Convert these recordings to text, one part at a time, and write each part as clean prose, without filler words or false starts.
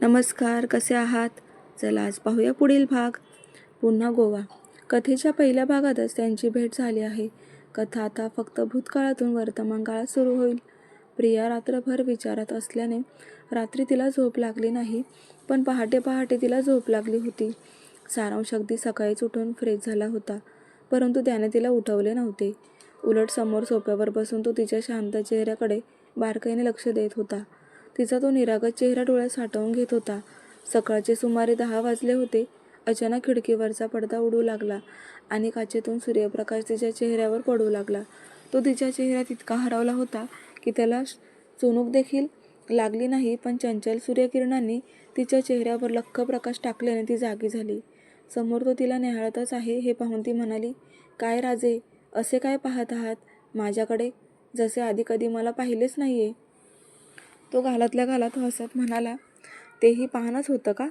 नमस्कार, कसे आहात? चला आज पाहूया पुढील भाग. पुन्हा गोवा. कथेच्या पहिल्या भागातच त्यांची भेट झाली आहे. कथा आता फक्त भूतकाळातून वर्तमान काळात सुरू होईल. प्रिया रात्रभर विचारात असल्याने रात्री तिला झोप लागली नाही, पण पहाटे पहाटे तिला झोप लागली होती. सारांश अगदी सकाळीच उठून फ्रेश झाला होता, परंतु त्याने तिला उठवले नव्हते. उलट समोर सोफ्यावर बसून तो तिच्या शांत चेहऱ्याकडे बारकाईने लक्ष देत होता. तिचा तो निरागस चेहरा डोळ्यात साठवून घेत होता. सकाळचे सुमारे 10 वाजले होते. अचानक खिडकीवरचा पडदा उडू लागला आणि काचेतून सूर्यप्रकाश तिच्या चेहऱ्यावर पडू लागला. तो तिच्या चेहऱ्यात इतका हरवला होता की त्याला चुणूक देखील लागली नाही, पण चंचल सूर्यकिरणांनी तिच्या चेहऱ्यावर लख्ख प्रकाश टाकल्याने ती जागी झाली. समोर तो तिला निहाळतच आहे हे पाहून ती म्हणाली, "काय राजे, असे काय पाहत आहात माझ्याकडे, जसे आधी कधी मला पाहिलेच नाहीये?" तो घालातल्या घालात हसत म्हणाला, "तेही पाहणंच होतं का?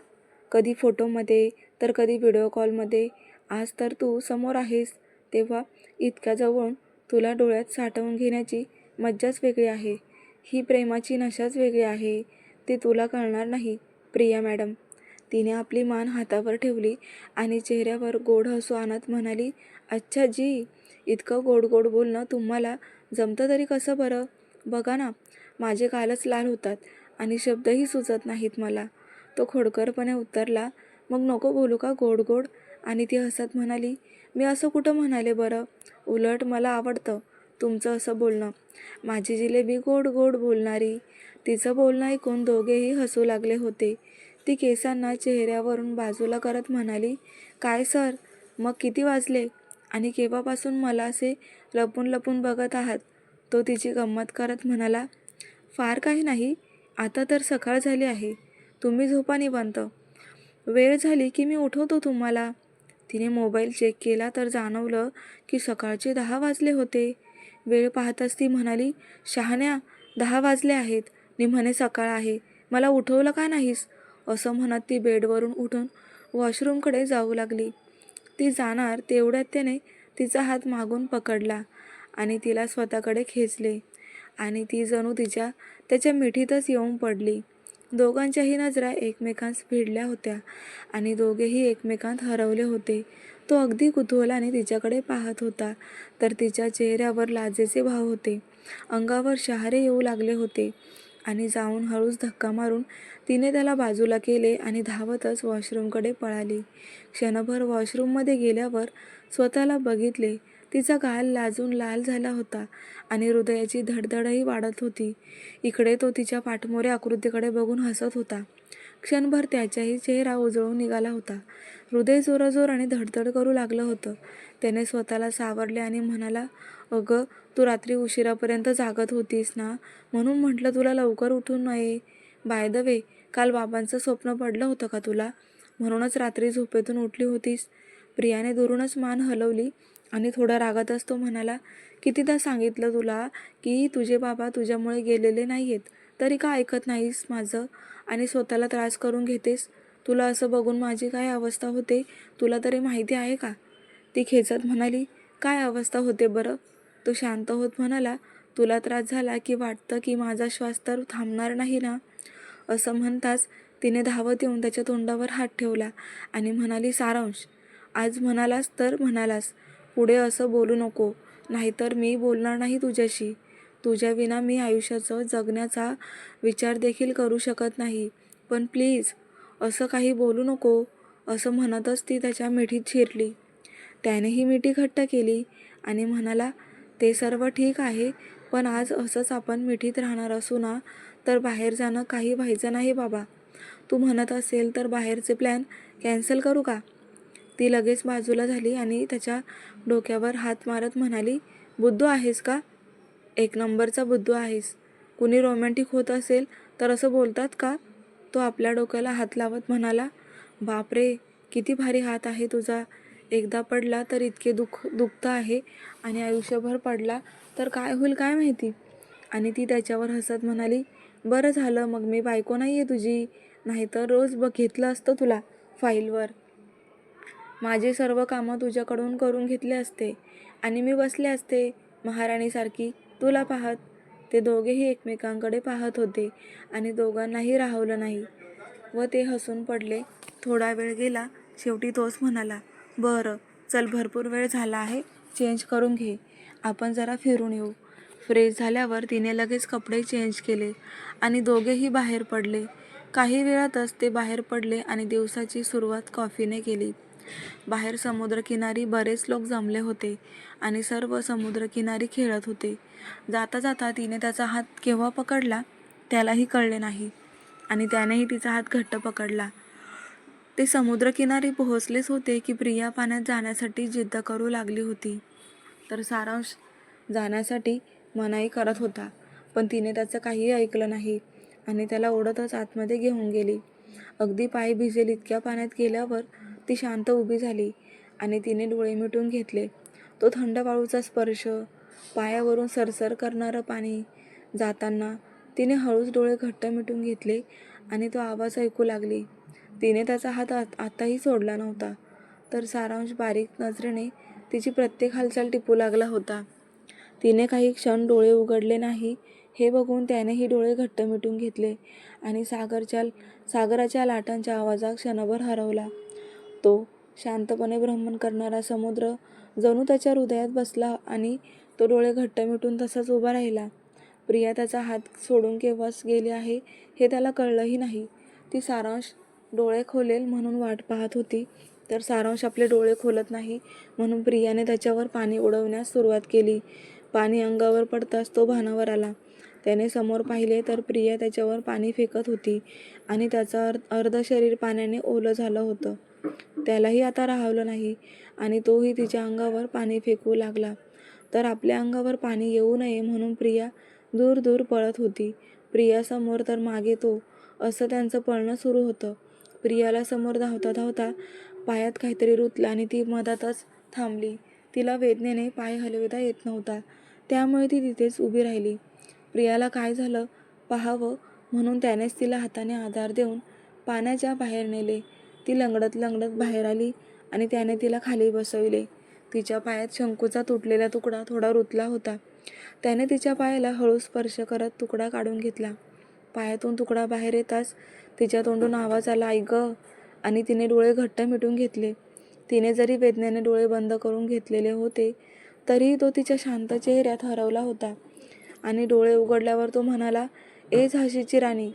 कधी फोटोमध्ये तर कधी व्हिडिओ कॉलमध्ये. आज तर तू समोर आहेस, तेव्हा इतक्या जवळून तुला डोळ्यात साठवून घेण्याची मज्जाच वेगळी आहे. ही प्रेमाची नशाच वेगळी आहे. ती तुला कळणार नाही प्रिया मॅडम." तिने आपली मान हातावर ठेवली आणि चेहऱ्यावर गोड हसू आणत म्हणाली, "अच्छा जी, इतकं गोड गोड बोलणं तुम्हाला जमतं तरी कसं बरं? बघा ना, माझे गालच लाल होतात आणि शब्दही सुचत नाहीत मला." तो खोडकरपणे उत्तरला, "मग नको बोलू का गोड गोड?" आणि ती हसत म्हणाली, "मी असं कुठं म्हणाले बरं? उलट मला आवडतं तुमचं असं बोलणं. माझी जिलेबी गोड गोड बोलणारी." तिचं बोलणं ऐकून दोघेही हसू लागले होते. ती केसांना चेहऱ्यावरून बाजूला करत म्हणाली, "काय सर, मग किती वाजले? आणि केव्हापासून मला असे लपून लपून बघत आहात?" तो तिची गंमत करत म्हणाला, "फार काही नाही. आता तर सकाळ झाली आहे. तुम्ही झोपा निवांत. वेळ झाली की मी उठवतो तुम्हाला." तिने मोबाईल चेक केला तर जाणवलं की सकाळचे 10 वाजले होते. वेळ पाहताच ती म्हणाली, "शहाण्या, 10 वाजले आहेत. निम्मने सकाळ आहे. मला उठवलं का नाहीस?" असं म्हणत ती बेडवरून उठून वॉशरूमकडे जाऊ लागली. ती जाणार तेवढ्यात त्याने तिचा हात मागून पकडला आणि तिला स्वतःकडे खेचले आणि ती जणू त्याच्या मिठीतच येऊन पडली. दोघांच्याही नजरा एकमेकांस भिडल्या होत्या आणि दोघेही एकमेकांत हरवले होते. तो अगदी कुतूहलाने तिच्याकडे पाहत होता, तर तिच्या चेहऱ्यावर लाजेचे भाव होते. अंगावर शहारे येऊ लागले होते आणि जाऊन हळूच धक्का मारून तिने त्याला बाजूला केले आणि धावतच वॉशरूमकडे पळाली. क्षणभर वॉशरूममध्ये गेल्यावर स्वतःला बघितले. तिचा गाल लाजून लाल झाला होता आणि हृदयाची धडधडही वाढत होती. इकडे तो तिच्या पाठमोऱ्या आकृतीकडे बघून हसत होता. क्षणभर त्याचाही चेहरा उजळून निघाला होता. हृदय जोराजोराने धडधड करू लागलं होतं. त्याने स्वतःला सावरले आणि म्हणाला, "अगं, तू रात्री उशिरापर्यंत जागत होतीस ना, म्हणून म्हटलं तुला लवकर उठून नये. बाय द वे, काल बाबांचं स्वप्न पडलं होतं का तुला? म्हणूनच रात्री झोपेतून उठली होतीस?" प्रियाने दुरूनच मान हलवली आणि थोडा रागातच तो म्हणाला, "कितीदा सांगितलं तुला की तुझे बाबा तुझ्यामुळे गेलेले नाहीयेत, तरी का ऐकत नाहीस माझं आणि स्वतःला त्रास करून घेतेस? तुला असं बघून माझी काय अवस्था होते तुला तरी माहिती आहे का?" ती खेचत म्हणाली, "काय अवस्था होते बरं?" तो शांत होत म्हणाला, "तुला त्रास झाला की वाटतं की माझा श्वास तर थांबणार नाही ना?" असं म्हणताच तिने धावत येऊन त्याच्या तोंडावर हात ठेवला आणि म्हणाली, "सारांश, आज म्हणालास तर म्हणालास. पुढे असं बोलू नको, नाहीतर मी बोलणार नाही तुझ्याशी. तुझ्याविना मी आयुष्याचं जगण्याचा विचार देखील करू शकत नाही. पण प्लीज असं काही बोलू नको." असं म्हणतच ती त्याच्या मिठीत शिरली. त्यानेही मिठी घट्ट केली आणि म्हणाला, "ते सर्व ठीक आहे, पण आज असंच आपण मिठीत राहणार असू ना, तर बाहेर जाणं काही व्हायचं नाही बाबा. तू म्हणत असेल तर बाहेरचे प्लॅन कॅन्सल करू का?" ती लगेच बाजूला झाली आणि त्याच्या डोक्यावर हात मारत म्हणाली, "बुद्धू आहेस का? एक नंबरचा बुद्धू आहेस. कुणी रोमॅन्टिक होत असेल तर असं बोलतात का?" तो आपल्या डोक्याला हात लावत म्हणाला, "बापरे, किती भारी हात आहे तुझा. एकदा पडला तर इतके दुखतं आहे आणि आयुष्यभर पडला तर काय होईल काय माहिती." आणि ती त्याच्यावर हसत म्हणाली, "बरं झालं मग मी बायको नाहीये तुझी, नाहीतर रोज घेतलं असतं तुला फाईलवर. माझी सर्व कामं तुझ्याकडून करून घेतले असते आणि मी बसले असते महाराणीसारखी तुला पाहत." ते दोघेही एकमेकांकडे पाहत होते आणि दोघांनाही राहवलं नाही. व ते हसून पडले. थोडा वेळ गेला. शेवटी तोच म्हणाला, बरं चल, भरपूर वेळ झाला आहे, चेंज करून घे, आपण जरा फिरून येऊ. फ्रेश झाल्यावर तिने लगेच कपडे चेंज केले आणि दोघेही बाहेर पडले. काही वेळातच ते बाहेर पडले आणि दिवसाची सुरुवात कॉफीने केली. बाहेर समुद्रकिनारी बरेच लोक जमले होते आणि सर्व समुद्रकिनारी खेळत होते. जाता जाता तिने त्याचा हात केव्हा पकडला त्यालाही कळले नाही आणि त्यानेही तिचा हात घट्ट पकडला. ते समुद्रकिनारी पोहोचलेच होते की प्रिया पाण्यात जाण्यासाठी जिद्द करू लागली होती. तर सारांश जाण्यासाठी मनाई करत होता, पण तिने त्याचं काहीही ऐकलं नाही आणि त्याला ओढतच आतमध्ये घेऊन गेली. अगदी पाय भिजेल इतक्या पाण्यात गेल्यावर ती शांत उभी झाली आणि तिने डोळे मिटून घेतले. तो थंड वाळूचा स्पर्श, पायावरून सरसर करणारं पाणी. जाताना तिने हळूच डोळे घट्ट मिटून घेतले आणि तो आवाज ऐकू लागली. तिने त्याचा हात आताही सोडला नव्हता, तर सारांश बारीक नजरेने तिची प्रत्येक हालचाल टिपू लागला होता. तिने काही क्षण डोळे उघडले नाही. हे बघून त्यानेही डोळे घट्ट मिटून घेतले आणि सागराच्या लाटांच्या आवाजात क्षणभर हरवला. तो शांतपणे भ्रमण करणारा समुद्र जणू त्याच्या हृदयात बसला आणि तो डोळे घट्ट मिटून तसाच उभा राहिला. प्रिया त्याचा हात सोडून केव्हाच गेली आहे हे त्याला कळलंही नाही. ती सारांश डोळे खोलेल म्हणून वाट पाहत होती, तर सारांश आपले डोळे खोलत नाही म्हणून प्रियाने त्याच्यावर पाणी उडवण्यास सुरुवात केली. पाणी अंगावर पडताच तो भानावर आला. त्याने समोर पाहिले तर प्रिया त्याच्यावर पाणी फेकत होती आणि त्याचं अर्ध शरीर पाण्याने ओलं झालं होतं. त्यालाही आता राहावलं नाही आणि तोही तिच्या अंगावर पाणी फेकू लागला. तर आपल्या अंगावर पाणी येऊ नये म्हणून प्रिया दूर दूर पळत होती. प्रिया समोर तर मागे तो, असं त्यांचं पळणं सुरू होतं. प्रियाला समोर धावता धावता पायात काहीतरी रुतलं आणि ती मधातच थांबली. तिला वेदनेने पाय हलविता येत नव्हता, त्यामुळे ती तिथेच उभी राहिली. प्रियाला काय झालं पाहावं म्हणून त्यानेच तिला हाताने आधार देऊन पाण्याच्या बाहेर नेले. ती लंगडत लंगडत बाहेर आली आणि त्याने तिला खाली बसविले. तिच्या पायात शंकूचा तुटलेला तुकडा थोडा रुतला होता. त्याने तिच्या पायाला हळू स्पर्श करत तुकडा काढून घेतला. पायातून तुकडा बाहेर येताच तिच्या तोंडून आवाज आला, आई गं, आणि तिने डोळे घट्ट मिटून घेतले. तिने जरी वेदनेने डोळे बंद करून घेतलेले होते तरीही तो तिच्या शांत चेहऱ्यात हरवला होता आणि डोळे उघडल्यावर तो म्हणाला, ए झाशीची राणी,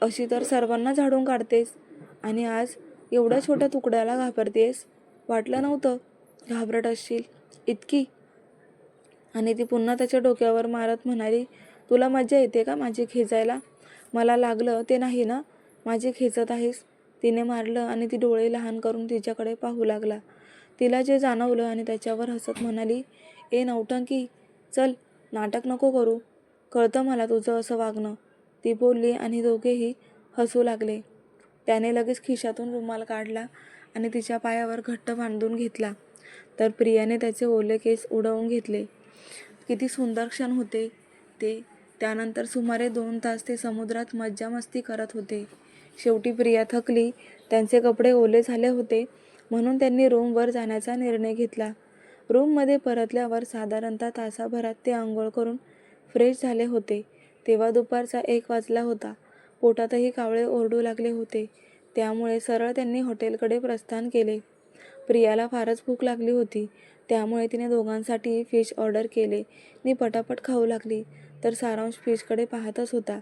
अशी तर सर्वांना झाडून काढतेस आणि आज एवढ्या छोट्या तुकड्याला घाबरतेस. वाटलं नव्हतं घाबरट असशील इतकी. आणि ती पुन्हा त्याच्या डोक्यावर मारत म्हणाली, तुला मज्जा येते का माझी खेचायला? मला लागलं ते नाही ना, माझी खेचत आहेस? तिने मारलं आणि ती डोळे लहान करून तिच्याकडे पाहू लागला. तिला जे जाणवलं आणि त्याच्यावर हसत म्हणाली, ए नौटंकी, चल नाटक नको करू, कळतं मला तुझं असं वागणं. ती बोलली आणि दोघेही हसू लागले. त्याने लगेच खिशातून रुमाल काढला आणि तिच्या पायावर घट्ट बांधून घेतला. तर प्रियाने त्याचे ओले केस उडवून घेतले. किती सुंदर क्षण होते ते. त्यानंतर सुमारे 2 तास ते समुद्रात मज्जा मस्ती करत होते. शेवटी प्रिया थकली. त्यांचे कपडे ओले झाले होते म्हणून त्यांनी रूमवर जाण्याचा निर्णय घेतला. रूममध्ये परतल्यावर साधारणतः तासाभरात ते आंघोळ करून फ्रेश झाले होते. तेव्हा दुपारचा 1 वाजला होता. पोटातही कावळे ओरडू लागले होते, त्यामुळे सरळ त्यांनी हॉटेलकडे प्रस्थान केले. प्रियाला फारच भूक लागली होती, त्यामुळे तिने दोघांसाठी फिश ऑर्डर केले आणि पटापट खाऊ लागली. तर सारांश फिशकडे पाहतच होता.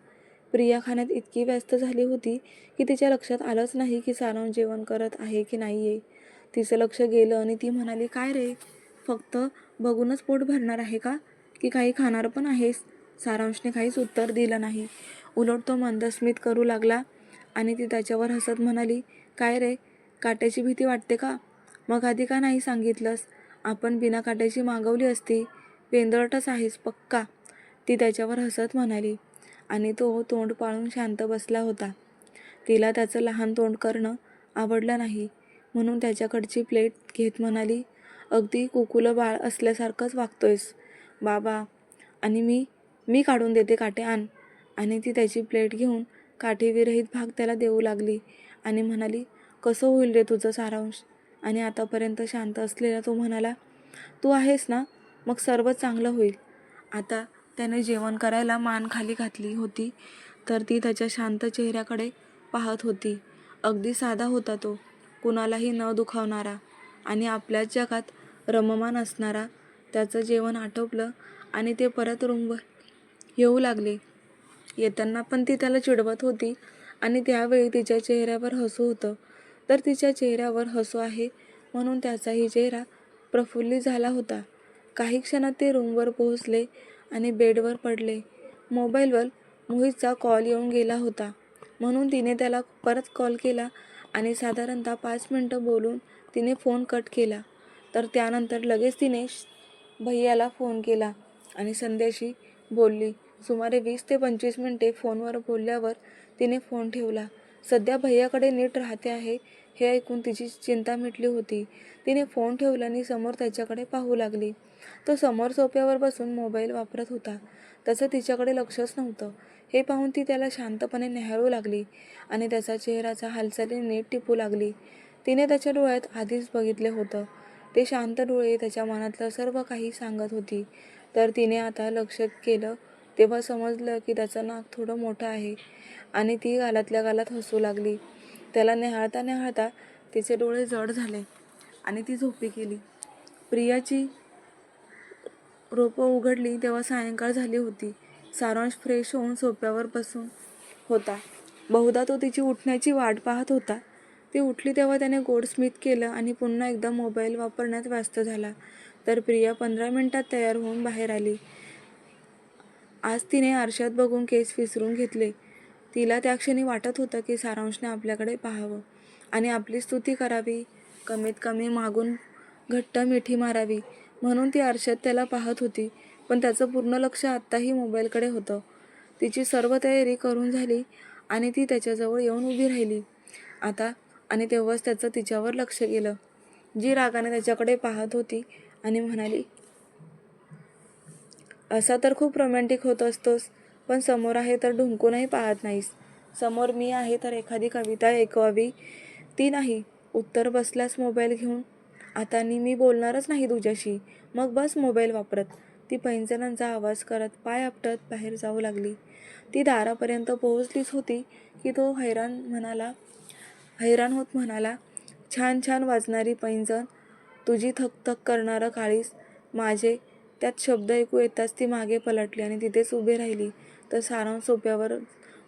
प्रिया खाण्यात इतकी व्यस्त झाली होती की तिच्या लक्षात आलंच नाही की सारांश जेवण करत आहे की नाही आहे. तिचं लक्ष गेलं आणि ती म्हणाली, काय रे, फक्त बघूनच पोट भरणार आहे का, की काही खाणार पण आहेस? सारांशने काहीच उत्तर दिलं नाही. उलट तो मंदस्मित करू लागला आणि ती त्याच्यावर हसत म्हणाली, काय रे, काट्याची भीती वाटते का? मग आधी का नाही सांगितलंस? आपण बिना काट्याची मागवली असती. वेंदळटच आहेस पक्का, ती त्याच्यावर हसत म्हणाली. आणि तो तोंड पाळून शांत बसला होता. तिला त्याचं लहान तोंड करणं आवडलं नाही म्हणून त्याच्याकडची प्लेट घेत म्हणाली, अगदी कुकुलं बाळ असल्यासारखंच वागतोयस बाबा, आणि मी काढून देते काटे, आण. आणि ती त्याची प्लेट घेऊन काठीविरहित भाग त्याला देऊ लागली आणि म्हणाली, कसं होईल रे तुझं सारांश? आणि आतापर्यंत शांत असलेला तो म्हणाला, तू आहेस ना, मग सर्वच चांगलं होईल. आता त्याने जेवण करायला मान खाली घातली होती तर ती त्याच्या शांत चेहऱ्याकडे पाहत होती. अगदी साधा होता तो, कुणालाही न दुखावणारा आणि आपल्याच जगात रममाण असणारा. त्याचं जेवण आटोपलं आणि ते परत रूमवर येऊ लागले. येताना पण ती त्याला चिडवत होती आणि त्यावेळी तिच्या चेहऱ्यावर हसू होतं. तर तिच्या चेहऱ्यावर हसू आहे म्हणून त्याचाही चेहरा प्रफुल्लित झाला होता. काही क्षणात ते रूमवर पोहोचले आणि बेडवर पडले. मोबाईलवर मोहितचा कॉल येऊन गेला होता म्हणून तिने त्याला परत कॉल केला आणि साधारणतः 5 मिनिटं बोलून तिने फोन कट केला. तर त्यानंतर लगेच तिने भैयाला फोन केला आणि संध्याशी बोलली. सुमारे 20 ते 25 मिनिटे फोनवर बोलल्यावर तिने फोन ठेवला. सध्या भैयाकडे नीट राहते आहे हे ऐकून तिची चिंता मिटली होती. तिने फोन ठेवला आणि समोर त्याच्याकडे पाहू लागली. तो समोर सोफ्यावर बसून मोबाईल वापरत होता. त्याचं तिच्याकडे लक्षच नव्हतं. हे पाहून ती त्याला शांतपणे निहाळू लागली आणि त्याचा चेहऱ्याच्या हालचाली नीट टिपू लागली. तिने त्याच्या डोळ्यात आधीच बघितले होतं. ते शांत डोळे त्याच्या मनातलं सर्व काही सांगत होती. तर तिने आता लक्ष केलं तेव्हा समजलं की त्याचं नाक थोडं मोठं आहे आणि ती गालातल्या गालात हसू लागली. त्याला निहाळता निहाळता तिचे डोळे जड झाले आणि ती झोपी गेली. प्रियाची रोपं उघडली तेव्हा सायंकाळ झाली होती. सारांश फ्रेश होऊन सोफ्यावर बसून होता. बहुधा तो तिची उठण्याची वाट पाहत होता. ती उठली तेव्हा त्याने गोड स्मित केलं आणि पुन्हा एकदा मोबाईल वापरण्यात व्यस्त झाला. तर प्रिया 15 मिनिटात तयार होऊन बाहेर आली. आज तिने आरशात बघून केस विसरून घेतले. तिला त्या क्षणी वाटत होतं की सारांशने आपल्याकडे पाहावं आणि आपली स्तुती करावी, कमीत कमी मागून घट्ट मिठी मारावी म्हणून ती आरशात त्याला पाहत होती. पण त्याचं पूर्ण लक्ष आत्ताही मोबाईलकडे होतं. तिची सर्व तयारी करून झाली आणि ती त्याच्याजवळ येऊन उभी राहिली आता आणि तेव्हाच त्याचं तिच्यावर लक्ष गेलं. जी रागाने त्याच्याकडे पाहत होती आणि म्हणाली, असा तर खूप रोमॅन्टिक होत असतोस, पण समोर आहे तर ढुंकूनही पाहत नाहीस. समोर मी आहे तर एखादी कविता ऐकवावी ती नाही. उत्तर बसलास मोबाईल घेऊन. आता मी बोलणारच नाही तुझ्याशी. मग बस मोबाईल वापरत. ती पैंजणांचा आवाज करत पाय आपटत बाहेर जाऊ लागली. ती दारापर्यंत पोहोचलीच होती की तो हैराण होत म्हणाला, छान छान वाजणारी पैंजण, तुझी थकथक करणारं काळीज माझे. त्यात शब्द ऐकू येताच ती मागे पलटली आणि तिथेच उभी राहिली. तर सारांश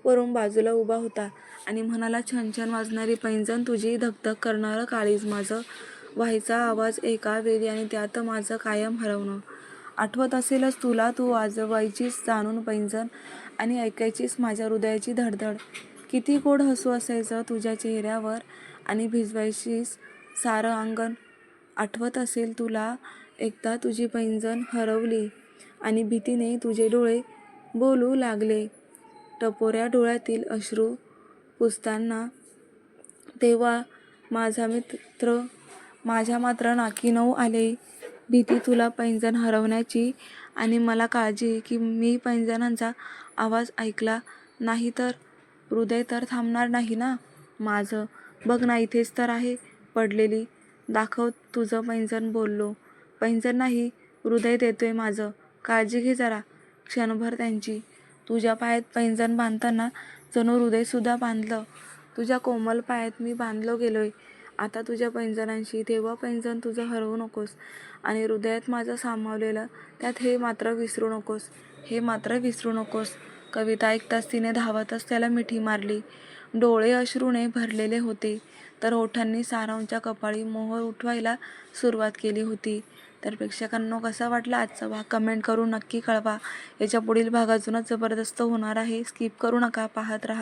वरून बाजूला उभा होता आणि म्हणाला, छान छान वाजणारी पैंजण, तुझी धकधक करणारं काळीज माझं. व्हायचा आवाज एका वेळी आणि त्यात माझं कायम हरवणं. आठवत असेलच तुला, तू वाजवायचीस जाणून पैंजण आणि ऐकायचीस माझ्या हृदयाची धडधड. किती गोड हसू असायचं तुझ्या चेहऱ्यावर आणि भिजवायचीस सारं अंगण. आठवत असेल तुला, एकदा तुझी पैंजण हरवली आणि भीतीने तुझे डोळे बोलू लागले, टपोऱ्या डोळ्यातील अश्रू पुसताना. तेव्हा माझ्या मात्र नाकी नऊ आले. भीती तुला पैंजण हरवण्याची आणि मला काळजी की मी पैंजणांचा आवाज ऐकला नाही तर हृदय तर थांबणार नाही ना माझं. बघ ना, इथेच तर आहे पडलेली. दाखव तुझं पैंजण. बोललो, पैंजण नाही, हृदय देतोय माझं. काळजी घे जरा क्षणभर त्यांची. तुझ्या पायात पैंजण बांधताना जणू हृदयसुद्धा बांधलं. तुझ्या कोमल पायात मी बांधलो गेलोय आता तुझ्या पैंजणांशी. तेव्हा पैंजण तुझं हरवू नकोस आणि हृदयात माझं सामावलेलं त्यात हे मात्र विसरू नकोस. कविता ऐकताच तिने धावतच त्याला मिठी मारली. डोळे अश्रूने भरलेले होते तर ओठांनी सारांशच्या कपाळी मोहर उठवायला सुरुवात केली होती. तर प्रेक्षकांनो, कसा वाटला आजचा भाग कमेंट करून नक्की कळवा. याच्या पुढील भाग अजूनच जबरदस्त होणार आहे. स्किप करू नका, पाहत राहा.